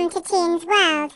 Welcome to Teen's World.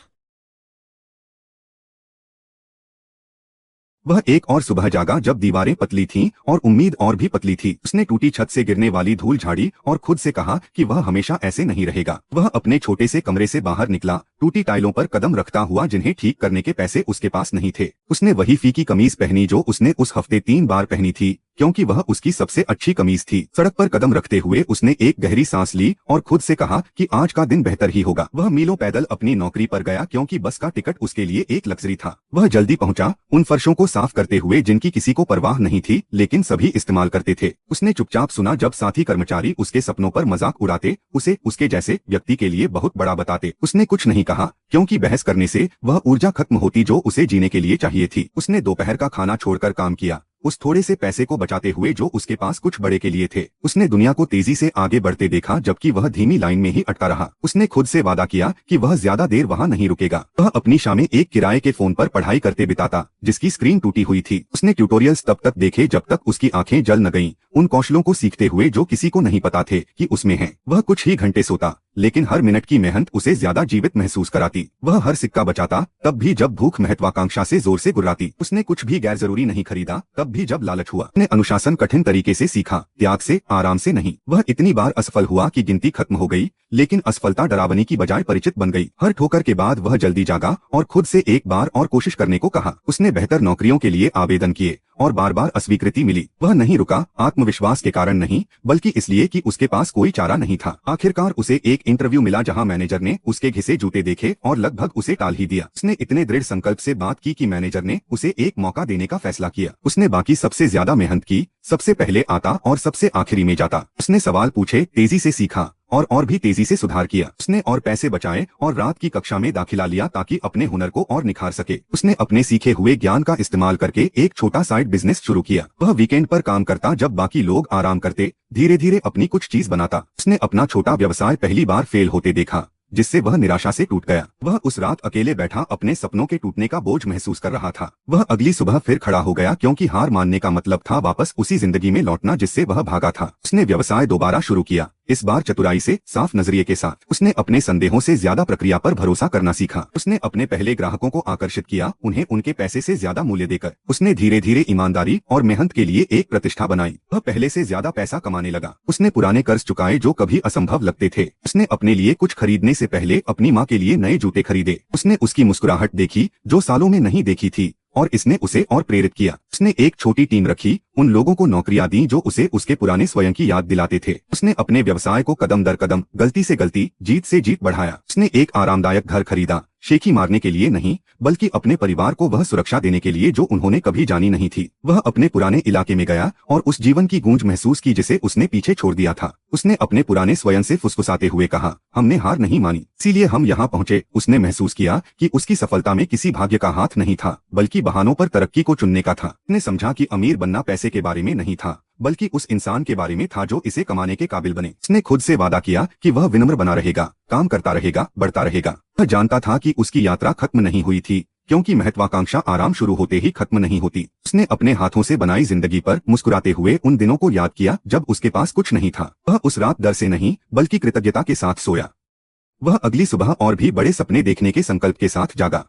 वह एक और सुबह जागा जब दीवारें पतली थीं और उम्मीद और भी पतली थी। उसने टूटी छत से गिरने वाली धूल झाड़ी और खुद से कहा कि वह हमेशा ऐसे नहीं रहेगा। वह अपने छोटे से कमरे से बाहर निकला, टूटी टाइलों पर कदम रखता हुआ जिन्हें ठीक करने के पैसे उसके पास नहीं थे। उसने वही फीकी कमीज पहनी जो उसने उस हफ्ते 3 बार पहनी थी, क्योंकि वह उसकी सबसे अच्छी कमीज थी। सड़क पर कदम रखते हुए उसने एक गहरी सांस ली और खुद से कहा कि आज का दिन बेहतर ही होगा। वह मीलों पैदल अपनी नौकरी पर गया क्योंकि बस का टिकट उसके लिए एक लग्जरी था। वह जल्दी पहुंचा, उन फर्शों को साफ करते हुए जिनकी किसी को परवाह नहीं थी लेकिन सभी इस्तेमाल करते थे। उसने चुपचाप सुना जब साथी कर्मचारी उसके सपनों पर मजाक उड़ाते, उसे उसके जैसे व्यक्ति के लिए बहुत बड़ा बताते। उसने कुछ नहीं कहा क्योंकि बहस करने से वह ऊर्जा खत्म होती जो उसे जीने के लिए चाहिए थी। उसने दोपहर का खाना छोड़कर काम किया, उस थोड़े से पैसे को बचाते हुए जो उसके पास कुछ बड़े के लिए थे। उसने दुनिया को तेजी से आगे बढ़ते देखा जबकि वह धीमी लाइन में ही अटका रहा। उसने खुद से वादा किया कि वह ज्यादा देर वहां नहीं रुकेगा। वह अपनी शामें एक किराए के फोन पर पढ़ाई करते बिताता जिसकी स्क्रीन टूटी हुई थी। उसने ट्यूटोरियल्स तब तक देखे जब तक उसकी आंखें जल न गईं, उन कौशलों को सीखते हुए जो किसी को नहीं पता थे कि उसमें हैं। वह कुछ ही घंटे सोता, लेकिन हर मिनट की मेहनत उसे ज्यादा जीवित महसूस कराती। वह हर सिक्का बचाता तब भी जब भूख महत्वाकांक्षा से जोर से गुर्राती। उसने कुछ भी गैर जरूरी नहीं खरीदा तब भी जब लालच हुआ। उसने अनुशासन कठिन तरीके से सीखा, त्याग से, आराम से नहीं। वह इतनी बार असफल हुआ कि गिनती खत्म हो गई, लेकिन असफलता डरावनी की बजाय परिचित बन गई। हर ठोकर के बाद वह जल्दी जागा और खुद से एक बार और कोशिश करने को कहा। उसने बेहतर नौकरियों के लिए आवेदन किए और बार बार अस्वीकृति मिली। वह नहीं रुका, आत्मविश्वास के कारण नहीं बल्कि इसलिए कि उसके पास कोई चारा नहीं था। आखिरकार उसे एक इंटरव्यू मिला जहां मैनेजर ने उसके घिसे जूते देखे और लगभग उसे टाल ही दिया। उसने इतने दृढ़ संकल्प से बात की कि मैनेजर ने उसे एक मौका देने का फैसला किया। उसने बाकी सबसे ज्यादा मेहनत की, सबसे पहले आता और सबसे आखिरी में जाता। उसने सवाल पूछे, तेजी से सीखा और भी तेजी से सुधार किया। उसने और पैसे बचाए और रात की कक्षा में दाखिला लिया ताकि अपने हुनर को और निखार सके। उसने अपने सीखे हुए ज्ञान का इस्तेमाल करके एक छोटा साइड बिजनेस शुरू किया। वह वीकेंड पर काम करता जब बाकी लोग आराम करते, धीरे धीरे अपनी कुछ चीज बनाता। उसने अपना छोटा व्यवसाय पहली बार फेल होते देखा जिससे वह निराशा से टूट गया। वह उस रात अकेले बैठा अपने सपनों के टूटने का बोझ महसूस कर रहा था। वह अगली सुबह फिर खड़ा हो गया क्योंकि हार मानने का मतलब था वापस उसी जिंदगी में लौटना जिससे वह भागा था। उसने व्यवसाय दोबारा शुरू किया, इस बार चतुराई से, साफ नजरिए के साथ। उसने अपने संदेहों से ज्यादा प्रक्रिया पर भरोसा करना सीखा। उसने अपने पहले ग्राहकों को आकर्षित किया, उन्हें उनके पैसे से ज्यादा मूल्य देकर। उसने धीरे धीरे ईमानदारी और मेहनत के लिए एक प्रतिष्ठा बनाई। वह पहले से ज्यादा पैसा कमाने लगा। उसने पुराने कर्ज चुकाए जो कभी असंभव लगते थे। उसने अपने लिए कुछ खरीदने से पहले अपनी माँ के लिए नए जूते खरीदे। उसने उसकी मुस्कुराहट देखी जो सालों में नहीं देखी थी और इसने उसे और प्रेरित किया। उसने एक छोटी टीम रखी, उन लोगों को नौकरियां दी जो उसे उसके पुराने स्वयं की याद दिलाते थे। उसने अपने व्यवसाय को कदम दर कदम, गलती से गलती, जीत से जीत बढ़ाया। उसने एक आरामदायक घर खरीदा, शेखी मारने के लिए नहीं बल्कि अपने परिवार को वह सुरक्षा देने के लिए जो उन्होंने कभी जानी नहीं थी। वह अपने पुराने इलाके में गया और उस जीवन की गूंज महसूस की जिसे उसने पीछे छोड़ दिया था। उसने अपने पुराने स्वयं से फुसफुसाते हुए कहा, हमने हार नहीं मानी, इसीलिए हम यहाँ पहुँचे। उसने महसूस किया कि उसकी सफलता में किसी भाग्य का हाथ नहीं था बल्कि बहानों पर तरक्की को चुनने का था। उसने समझा कि अमीर बनना पैसे के बारे में नहीं था बल्कि उस इंसान के बारे में था जो इसे कमाने के काबिल बने। उसने खुद से वादा किया कि वह विनम्र बना रहेगा, काम करता रहेगा, बढ़ता रहेगा। वह जानता था कि उसकी यात्रा खत्म नहीं हुई थी क्योंकि महत्वाकांक्षा आराम शुरू होते ही खत्म नहीं होती। उसने अपने हाथों से बनाई जिंदगी पर मुस्कुराते हुए उन दिनों को याद किया जब उसके पास कुछ नहीं था। वह उस रात डर से नहीं बल्कि कृतज्ञता के साथ सोया। वह अगली सुबह और भी बड़े सपने देखने के संकल्प के साथ जागा।